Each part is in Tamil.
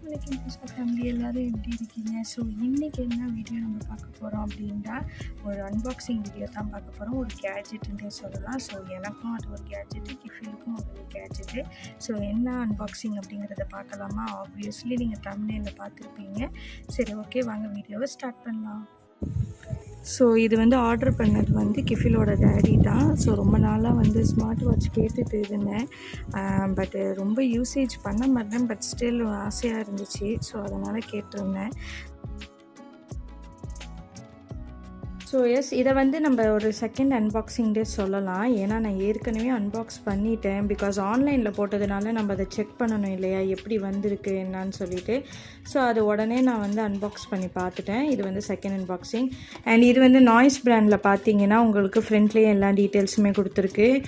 வணக்கம் ஃபேமிலி எல்லோரும் எப்படி இருக்கீங்க? ஸோ இன்றைக்கி என்ன வீடியோ நம்ம பார்க்க போகிறோம் அப்படின்னா ஒரு அன்பாக்சிங் வீடியோ தான் பார்க்க போகிறோம். ஒரு கேட்ஜெட்டுன்றே சொல்லலாம். ஸோ எனக்கும் அது ஒரு கேட்ஜெட்டு, கிஃபிலுக்கும் ஒரு கேட்ஜெட்டு. ஸோ என்ன அன்பாக்சிங் அப்படிங்கிறத பார்க்கலாமா? ஆப்வியஸ்லி நீங்கள் தமிழில் பார்த்துருப்பீங்க. சரி, ஓகே, வாங்க வீடியோவை ஸ்டார்ட் பண்ணலாம். ஸோ இது ஆர்டர் பண்ணது கிஃபிலோட டேடி தான். ஸோ ரொம்ப நாளாக ஸ்மார்ட் வாட்ச் கேட்டுட்டு இருந்தேன். பட்டு ரொம்ப யூசேஜ் பண்ண மாட்டேன். பட் ஸ்டில் ஆசையாக இருந்துச்சு. ஸோ அதனால் கேட்டிருந்தேன். ஸோ இதை நம்ம ஒரு செகண்ட் அன்பாக்சிங் டே சொல்லலாம். ஏன்னா நான் ஏற்கனவே அன்பாக்ஸ் பண்ணிட்டேன். பிகாஸ் ஆன்லைனில் போட்டதுனால நம்ம அதை செக் பண்ணணும் இல்லையா, எப்படி வந்திருக்கு என்னான்னு சொல்லிட்டு. ஸோ அது உடனே நான் அன்பாக்ஸ் பண்ணி பார்த்துட்டேன். இது செகண்ட் அன்பாக்சிங். அண்ட் இது நாய்ஸ் பிராண்டில் பார்த்தீங்கன்னா உங்களுக்கு ஃப்ரண்ட்லேயே எல்லா டீட்டெயில்ஸுமே கொடுத்துருக்கு.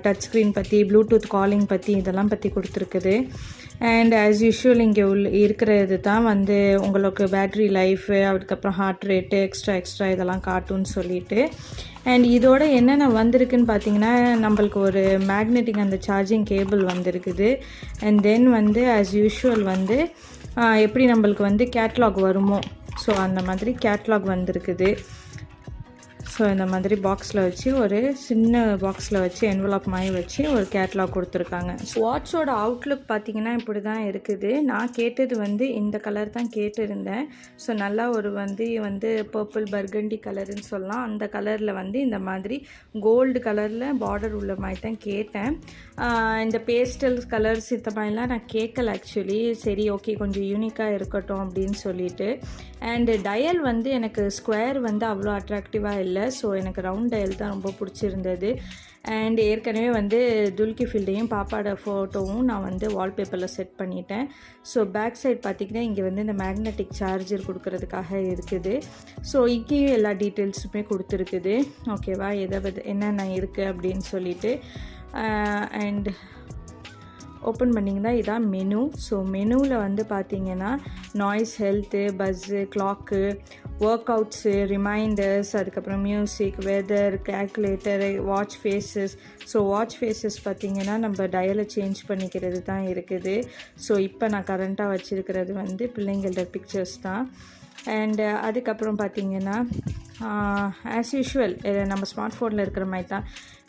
டச் ஸ்க்ரீன் பற்றி, ப்ளூடூத் காலிங் பற்றி, இதெல்லாம் பற்றி கொடுத்துருக்குது. அண்ட் ஆஸ் யூஷுவல் இங்கே இருக்கிறது தான் உங்களுக்கு பேட்ரி லைஃபு, அதுக்கப்புறம் ஹார்ட் ரேட்டு, எக்ஸ்ட்ரா இதெல்லாம் காட்டுன்னு சொல்லிட்டு. அண்ட் இதோட என்னென்ன வந்திருக்குன்னு பார்த்தீங்கன்னா நம்மளுக்கு ஒரு மேக்னெட்டிக் அந்த சார்ஜிங் கேபிள் வந்திருக்குது. அண்ட் தென் ஆஸ் யூஷுவல் எப்படி நம்மளுக்கு கேட்லாக் வருமோ, ஸோ அந்த மாதிரி கேட்லாக் வந்திருக்குது. ஸோ இந்த மாதிரி பாக்ஸில் வச்சு, ஒரு சின்ன பாக்ஸில் வச்சு என்வலப் மாதிரி வச்சு ஒரு கேட்லாக் கொடுத்துருக்காங்க. வாட்சோட அவுட்லுக் பார்த்திங்கன்னா இப்படி தான் இருக்குது. நான் கேட்டது இந்த கலர் தான் கேட்டிருந்தேன். ஸோ நல்லா ஒரு பர்பிள் பர்கண்டி கலருன்னு சொல்லலாம். அந்த கலரில் இந்த மாதிரி கோல்டு கலரில் பார்டர் உள்ள மாதிரி தான் கேட்டேன். இந்த பேஸ்டல் கலர்ஸ் இந்த மாதிரிலாம் நான் கேட்கல ஆக்சுவலி. சரி, ஓகே, கொஞ்சம் யூனிக்காக இருக்கட்டும் அப்படின்னு சொல்லிட்டு. அண்டு டயல் எனக்கு ஸ்கொயர் அவ்வளோ அட்ராக்டிவாக இல்லை. ஸோ எனக்கு ரவுண்ட் டயல் தான் ரொம்ப பிடிச்சிருந்தது. அண்ட் ஏற்கனவே துல்கிஃபில்டையும் பாப்பாவோட ஃபோட்டோவும் நான் வால்பேப்பரில் செட் பண்ணிட்டேன். ஸோ பேக் சைட் பார்த்திங்கன்னா இங்கே இந்த மேக்னெட்டிக் சார்ஜர் கொடுக்கறதுக்காக இருக்குது. ஸோ இங்கேயும் எல்லா டீட்டெயில்ஸுமே கொடுத்துருக்குது. ஓகேவா, என்னென்ன இருக்குது அப்படின்னு சொல்லிட்டு. அண்ட் ஓப்பன் பண்ணிங்கன்னா இதான் மெனு. ஸோ மெனுவில் பார்த்தீங்கன்னா Noise, health, bus, clock, workouts, reminders, அதுக்கப்புறம் music, weather, calculator, watch faces. So watch faces பார்த்திங்கன்னா நம்ம டயலை சேஞ்ச் பண்ணிக்கிறது தான் இருக்குது. ஸோ இப்போ நான் கரண்ட்டாக வச்சுருக்கிறது பிள்ளைங்களோட பிக்சர்ஸ் தான். அண்டு அதுக்கப்புறம் பார்த்திங்கன்னா ஆஸ் யூஷுவல் நம்ம ஸ்மார்ட் ஃபோனில் இருக்கிற மாதிரி தான்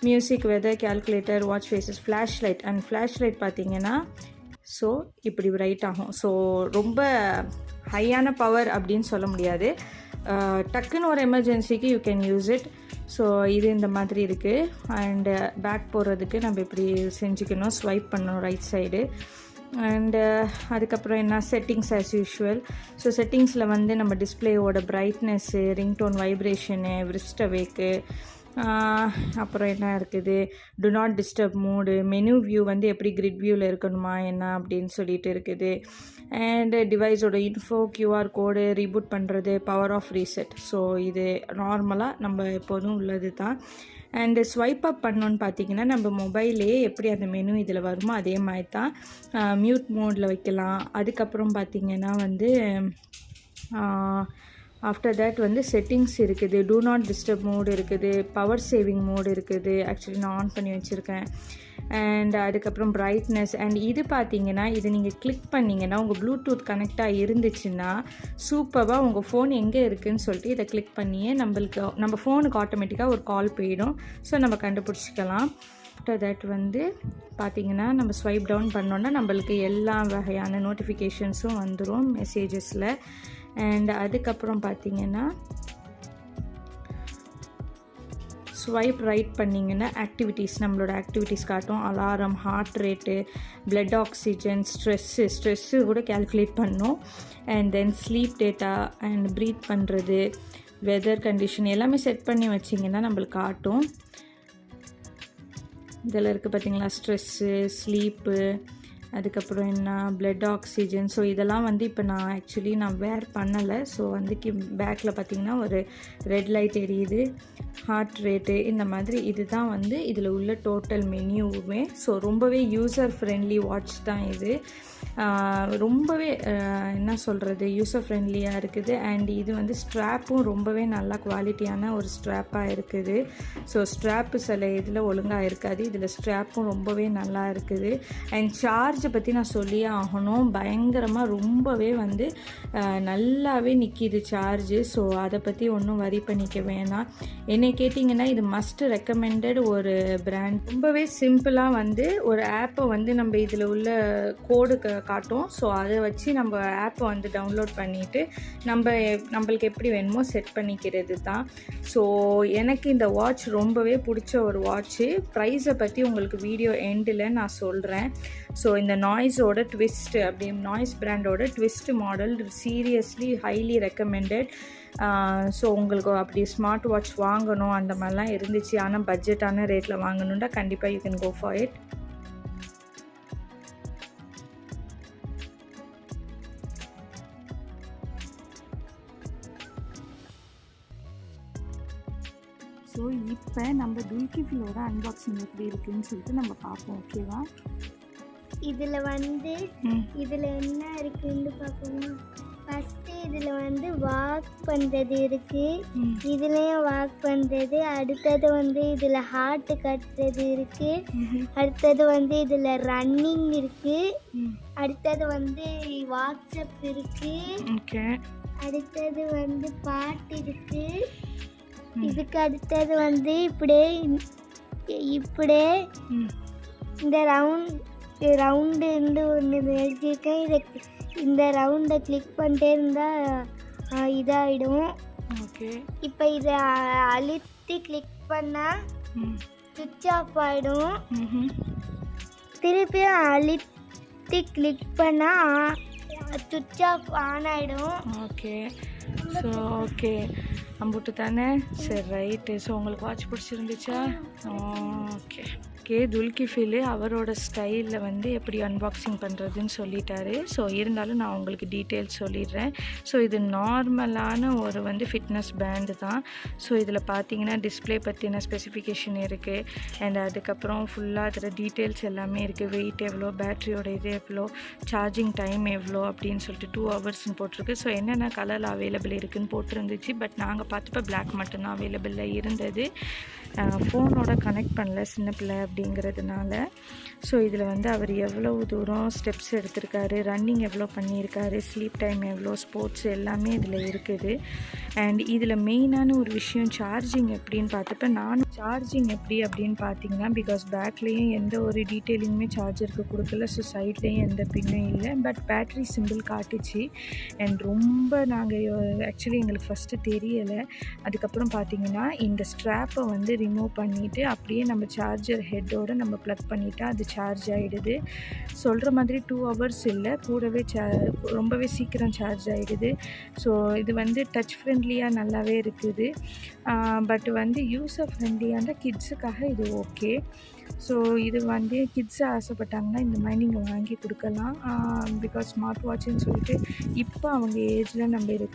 music, weather, calculator, watch faces, flash light. And flash light பார்த்திங்கன்னா ஸோ இப்படி பிரைட் ஆகும். ஸோ ரொம்ப ஹையான பவர் அப்படின்னு சொல்ல முடியாது. டக்குன்னு ஒரு எமர்ஜென்சிக்கு you can use it. So இது இந்த மாதிரி இருக்குது. அண்டு பேக் போகிறதுக்கு நம்ம இப்படி செஞ்சுக்கணும், ஸ்வைப் பண்ணணும் ரைட் சைடு. அண்டு அதுக்கப்புறம் என்ன, செட்டிங்ஸ் ஆஸ் யூஷுவல். ஸோ செட்டிங்ஸில் நம்ம டிஸ்பிளேயோட brightness, ringtone vibration, wrist awake, அப்புறம் என்ன இருக்குது, do not disturb mode, menu view எப்படி கிரிட் வியூவில் இருக்கணுமா என்ன அப்படின்னு சொல்லிட்டு இருக்குது. அண்டு டிவைஸோட இன்ஃபோ, கியூஆர் கோடு, ரீபூட் பண்ணுறது, பவர் ஆஃப் ரீசெட். ஸோ இது நார்மலாக நம்ம எப்போதும் உள்ளது தான். அண்டு ஸ்வைப் அப் பண்ணோன்னு பார்த்தீங்கன்னா நம்ம மொபைல்லே எப்படி அந்த மெனு இதில் வருமோ அதே மாதிரி தான் மியூட் மோடில் வைக்கலாம். அதுக்கப்புறம் பார்த்திங்கன்னா ஆஃப்டர் தேட் செட்டிங்ஸ் இருக்குது, டூ நாட் டிஸ்டர்ப் மோடு இருக்குது, பவர் சேவிங் மோடு இருக்குது. ஆக்சுவலி நான் ஆன் பண்ணி வச்சுருக்கேன். அண்ட் அதுக்கப்புறம் பிரைட்னஸ். அண்ட் இது பார்த்திங்கன்னா இது நீங்கள் கிளிக் பண்ணிங்கன்னா உங்கள் ப்ளூடூத் கனெக்டாக இருந்துச்சுன்னா சூப்பராக உங்கள் ஃபோன் எங்கே இருக்குதுன்னு சொல்லிட்டு இதை கிளிக் பண்ணியே நம்ம ஃபோனுக்கு ஆட்டோமேட்டிக்காக ஒரு கால் போயிடும். ஸோ நம்ம கண்டுபிடிச்சிக்கலாம். ஆஃப்டர் தட் பார்த்திங்கன்னா நம்ம ஸ்வைப் டவுன் பண்ணோன்னா நம்மளுக்கு எல்லா வகையான நோட்டிஃபிகேஷன்ஸும் வந்துடும் மெசேஜஸில். அண்ட் அதுக்கப்புறம் பார்த்திங்கன்னா ஸ்வைப் ரைட் பண்ணிங்கன்னா ஆக்டிவிட்டீஸ், நம்மளோட ஆக்டிவிட்டீஸ் காட்டும். Alarm, heart rate, blood oxygen, stress கூட கேல்குலேட் பண்ணும். And then sleep data and breath பண்ணுறது, வெதர் கண்டிஷன் எல்லாமே செட் பண்ணி வச்சிங்கன்னா நம்மளுக்கு காட்டும். இதில் இருக்குது பார்த்திங்களா, ஸ்ட்ரெஸ்ஸு, ஸ்லீப்பு, அதுக்கப்புறம் என்ன, பிளட் ஆக்சிஜன். ஸோ இதெல்லாம் இப்போ நான் ஆக்சுவலி வேர் பண்ணலை. ஸோ பேக்கில் பார்த்திங்கன்னா ஒரு ரெட் லைட் எரியுது, ஹார்ட் ரேட்டு, இந்த மாதிரி. இது தான் இதில் உள்ள டோட்டல் மெனியூவுமே. ஸோ ரொம்பவே யூசர் ஃப்ரெண்ட்லி வாட்ச் தான் இது. ரொம்பவே என்ன சொல்கிறது, யூசர் ஃப்ரெண்ட்லியாக இருக்குது. அண்ட் இது ஸ்ட்ராப்பும் ரொம்பவே நல்லா குவாலிட்டியான ஒரு ஸ்ட்ராப்பாக இருக்குது. ஸோ ஸ்ட்ராப்பு சில இதில் ஒழுங்காக இருக்காது, இதில் ஸ்ட்ராப்பும் ரொம்பவே நல்லா இருக்குது. அண்ட் சார்ஜ் சார்ஜை பற்றி நான் சொல்லியே ஆகணும். பயங்கரமாக ரொம்பவே வந்து நல்லாவே நிற்கிது சார்ஜு. ஸோ அதை பற்றி ஒன்றும் வரி பண்ணிக்க வேணாம். என்னை கேட்டிங்கன்னா இது மஸ்ட் ரெக்கமெண்டட் ஒரு பிராண்ட். ரொம்பவே சிம்பிளாக வந்து ஒரு ஆப்பை வந்து நம்ம இதில் உள்ள கோடு காட்டும். ஸோ அதை வச்சு நம்ம ஆப்பை வந்து டவுன்லோட் பண்ணிவிட்டு நம்மளுக்கு எப்படி வேணுமோ செட் பண்ணிக்கிறது தான். ஸோ எனக்கு இந்த வாட்ச் ரொம்பவே பிடிச்ச ஒரு வாட்ச்சு. ப்ரைஸை பற்றி உங்களுக்கு வீடியோ எண்டில் நான் சொல்கிறேன். ஸோ இந்த நாய்ஸோட ட்விஸ்ட் அப்படி நாய்ஸ் பிராண்டோட twist model seriously highly recommended. So உங்களுக்கு அப்படி ஸ்மார்ட் வாட்ச் வாங்கணும் அந்த மாதிரிலாம் இருந்துச்சு, ஆனால் பட்ஜெட்டான ரேட்டில் வாங்கணுன்னா கண்டிப்பாக you can go for it. So இப்போ நம்ம துல்கிஃபிலோட அன்பாக்சிங் எப்படி இருக்குதுன்னு சொல்லிட்டு நம்ம பார்ப்போம். ஓகேவா? இதில் வந்து இதில் என்ன இருக்குன்னு பார்ப்போமா? ஃபஸ்ட்டு இதில் வந்து வாக் பண்ணுறது இருக்குது, இதுலேயும் வாக் பண்ணுறது. அடுத்தது வந்து இதில் ஹார்ட்டு கட்டுறது இருக்குது. அடுத்தது வந்து இதில் ரன்னிங் இருக்குது. அடுத்தது வந்து வாட்ஸ்அப் இருக்குது. அடுத்தது வந்து பாட்டு இருக்குது. இதுக்கு அடுத்தது வந்து இப்படியே இந்த ரவுண்டு ஒன்று எழுதியிருக்கேன். இந்த ரவுண்டை கிளிக் பண்ணிட்டே இருந்தால் இதாகிடும். ஓகே. இப்போ இதை அழுத்தி கிளிக் பண்ணால் சுவிட்ச் ஆஃப் ஆகிடும். திருப்பியும் அழுத்தி கிளிக் பண்ணால் சுவிட்ச் ஆஃப் ஆன் ஆகிடும். ஓகே. ஸோ ஓகே அம்புட்டு தானே? சரி, ரைட்டு. ஸோ உங்களுக்கு வாட்ச் பிடிச்சிருந்துச்சா? ஓகே. துல்கிஃபில் அவரோட ஸ்டைலில் வந்து எப்படி அன்பாக்சிங் பண்ணுறதுன்னு சொல்லிட்டாரு. ஸோ இருந்தாலும் நான் உங்களுக்கு டீட்டெயில்ஸ் சொல்லிடுறேன். ஸோ இது நார்மலான ஒரு வந்து ஃபிட்னஸ் பேண்டு தான். ஸோ இதில் பார்த்தீங்கன்னா டிஸ்பிளே பற்றின ஸ்பெசிஃபிகேஷன் இருக்குது. அண்ட் அதுக்கப்புறம் ஃபுல்லாக அதில் டீட்டெயில்ஸ் எல்லாமே இருக்குது. வெயிட் எவ்வளோ, பேட்ரியோட இது எவ்வளோ, சார்ஜிங் டைம் எவ்வளோ அப்படின்னு சொல்லிட்டு 2 ஹவர்ஸ்ன்னு போட்டிருக்கு. ஸோ என்னென்ன கலரில் அவைலபிள் இருக்குதுன்னு போட்டிருந்துச்சு. பட் நாங்கள் பார்த்தப்போ பிளாக் மட்டும்தான் அவைலபிளில் இருந்தது. ஃபோனோட கனெக்ட் பண்ணல சின்ன பிள்ளை அப்படிங்கிறதுனால. ஸோ இதில் வந்து அவர் எவ்வளோ தூரம் ஸ்டெப்ஸ் எடுத்திருக்காரு, ரன்னிங் எவ்வளோ பண்ணியிருக்காரு, ஸ்லீப் டைம் எவ்வளோ, ஸ்போர்ட்ஸ் எல்லாமே இதில் இருக்குது. அண்ட் இதில் மெயினான ஒரு விஷயம் சார்ஜிங் எப்படின்னு பார்த்தப்ப நானும் சார்ஜிங் எப்படி அப்படின்னு பார்த்தீங்கன்னா, பிகாஸ் பேக்லேயும் எந்த ஒரு டீட்டெயிலிங்குமே சார்ஜருக்கு கொடுக்கல. ஸோ சைட்லேயும் எந்த பின்னும் இல்லை. பட் பேட்ரி சிம்பிள் காட்டுச்சு. அண்ட் ரொம்ப நாங்கள் ஆக்சுவலி எங்களுக்கு ஃபஸ்ட்டு தெரியலை. அதுக்கப்புறம் பார்த்தீங்கன்னா இந்த ஸ்ட்ராப்பை வந்து ரிமூவ் பண்ணிவிட்டு அப்படியே நம்ம சார்ஜர் ஹெட்டோடு நம்ம ப்ளக் பண்ணிவிட்டா அது சார்ஜ் ஆகிடுது. சொல்கிற மாதிரி 2 ஹவர்ஸ் இல்லை, கூடவே ரொம்பவே சீக்கிரம் சார்ஜ் ஆகிடுது. ஸோ இது வந்து டச் ஃப்ரெண்ட்லியாக நல்லாவே இருக்குது. பட் வந்து யூஸர் ஃப்ரெண்ட்லியான கிட்ஸுக்காக இது ஓகே. ஸோ இது வந்து கிட்ஸு ஆசைப்பட்டாங்கன்னா இந்த மாதிரி நீங்கள் வாங்கி கொடுக்கலாம். பிகாஸ் ஸ்மார்ட் வாட்சுன்னு சொல்லிட்டு இப்போ அவங்க ஏஜில் நம்ம இதை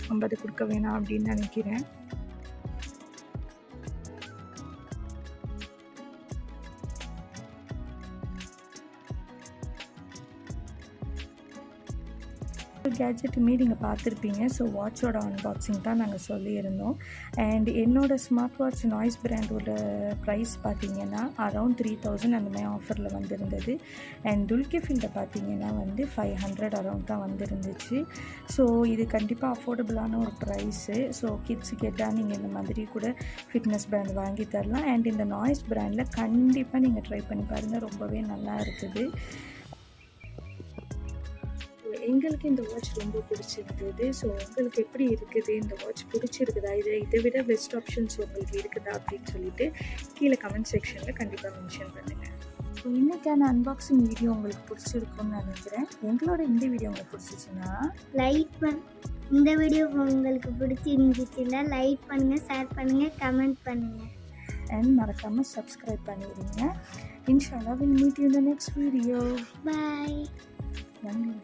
நம்ம அதை கொடுக்க வேணாம் அப்படின்னு நினைக்கிறேன். கேஜெட்டுமே நீங்கள் பார்த்துருப்பீங்க. ஸோ வாட்சோட அன்பாக்சிங் தான் நாங்கள் சொல்லியிருந்தோம். அண்ட் என்னோடய ஸ்மார்ட் வாட்ச் நாய்ஸ் பிராண்டோட ப்ரைஸ் பார்த்திங்கன்னா அரௌண்ட் 3000 அந்த மாதிரி ஆஃபரில் வந்துருந்தது. அண்ட் துல்கிஃபில்ட பார்த்திங்கன்னா வந்து 500 அரௌண்ட் தான் வந்துருந்துச்சு. ஸோ இது கண்டிப்பாக அஃபோர்டபுளான ஒரு ப்ரைஸு. ஸோ கிட்ஸு கேட்டால் நீங்கள் இந்த மாதிரி கூட ஃபிட்னஸ் பேண்ட் வாங்கி தரலாம். அண்ட் இந்த நாய்ஸ் பிராண்டில் கண்டிப்பாக நீங்கள் ட்ரை பண்ணி பாருங்கள், ரொம்பவே நல்லா இருக்குது. எங்களுக்கு இந்த வாட்ச் ரொம்ப பிடிச்சிருந்தது. ஸோ உங்களுக்கு எப்படி இருக்குது, இந்த வாட்ச் பிடிச்சிருக்குதா, இதை விட பெஸ்ட் ஆப்ஷன்ஸ் உங்களுக்கு இருக்குதா அப்படின்னு சொல்லிட்டு கீழே கமெண்ட் செக்ஷனில் கண்டிப்பாக மென்ஷன் பண்ணுங்கள். ஸோ இன்றைக்கான அன்பாக்சிங் வீடியோ உங்களுக்கு பிடிச்சிருக்குன்னு நினைக்கிறேன். எங்களோட இந்த வீடியோ உங்களுக்கு பிடிச்சிச்சுன்னா இந்த வீடியோ உங்களுக்கு பிடிச்சிருந்துச்சுன்னா லைக் பண்ணுங்கள், ஷேர் பண்ணுங்கள், கமெண்ட் பண்ணுங்கள். அண்ட் மறக்காமல் சப்ஸ்கிரைப் பண்ணிடுங்க. இன்ஷால்லா we'll meet you in the next video. Bye. நன்றி.